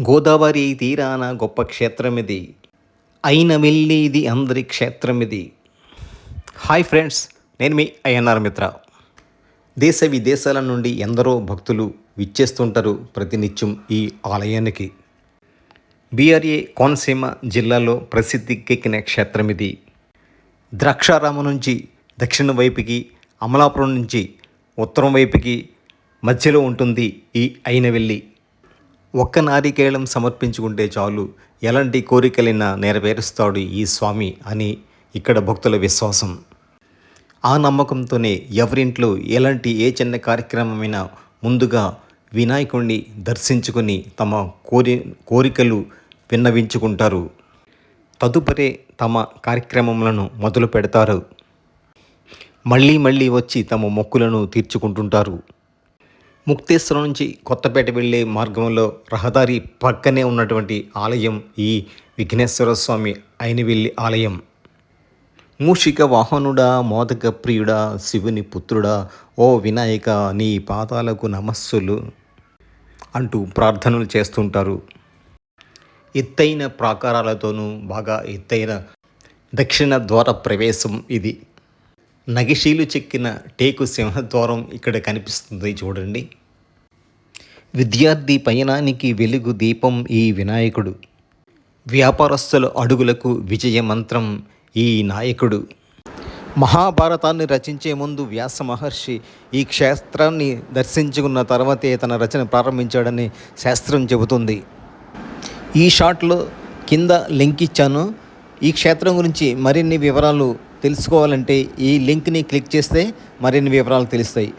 గోదావరి తీరాన గొప్ప క్షేత్రమిది. అయిన వెళ్ళేది అందరి క్షేత్రమిది. హాయ్ ఫ్రెండ్స్, నేను మీ అయ్యన్నార్ మిత్ర. దేశ విదేశాల నుండి ఎందరో భక్తులు విచ్చేస్తుంటారు ప్రతినిత్యం ఈ ఆలయానికి. బీఆర్ఏ కోనసీమ జిల్లాలో ప్రసిద్ధికెక్కిన క్షేత్రమిది. ద్రాక్షారామం నుంచి దక్షిణ వైపుకి, అమలాపురం నుంచి ఉత్తరం వైపుకి మధ్యలో ఉంటుంది ఈ అయినవెల్లి. ఒక్క నారికేళం సమర్పించుకుంటే చాలు, ఎలాంటి కోరికలైనా నెరవేరుస్తాడు ఈ స్వామి అని ఇక్కడ భక్తుల విశ్వాసం. ఆ నమ్మకంతోనే ఎవరింట్లో ఎలాంటి ఏ చిన్న కార్యక్రమమైనా ముందుగా వినాయకుడిని దర్శించుకొని తమ కోరికలు విన్నవించుకుంటారు. తదుపరి తమ కార్యక్రమములను మొదలు పెడతారు. మళ్ళీ మళ్ళీ వచ్చి తమ మొక్కులను తీర్చుకుంటుంటారు. ముక్తేశ్వరం నుంచి కొత్తపేట వెళ్ళే మార్గంలో రహదారి పక్కనే ఉన్నటువంటి ఆలయం ఈ విఘ్నేశ్వర స్వామి అయినవెల్లి ఆలయం. మూషిక వాహనుడా, మోదక ప్రియుడా, శివుని పుత్రుడా, ఓ వినాయక నీ పాదాలకు నమస్సులు అంటూ ప్రార్థనలు చేస్తుంటారు. ఎత్తైన ప్రాకారాలతోనూ బాగా ఎత్తైన దక్షిణ ద్వార ప్రవేశం ఇది. నగిశీలు చెక్కిన టేకు సింహద్వారం ఇక్కడ కనిపిస్తుంది చూడండి. విద్యార్థి పయనానికి వెలుగు దీపం ఈ వినాయకుడు. వ్యాపారస్తుల అడుగులకు విజయ మంత్రం ఈ నాయకుడు. మహాభారతాన్ని రచించే ముందు వ్యాస మహర్షి ఈ క్షేత్రాన్ని దర్శించుకున్న తర్వాతే తన రచన ప్రారంభించాడని శాస్త్రం చెబుతుంది. ఈ షాట్లో కింద లింక్ ఇచ్చాను. ఈ క్షేత్రం గురించి మరిన్ని వివరాలు తెలుసుకోవాలంటే ఈ లింక్ని క్లిక్ చేస్తే మరిన్ని వివరాలు తెలుస్తాయి.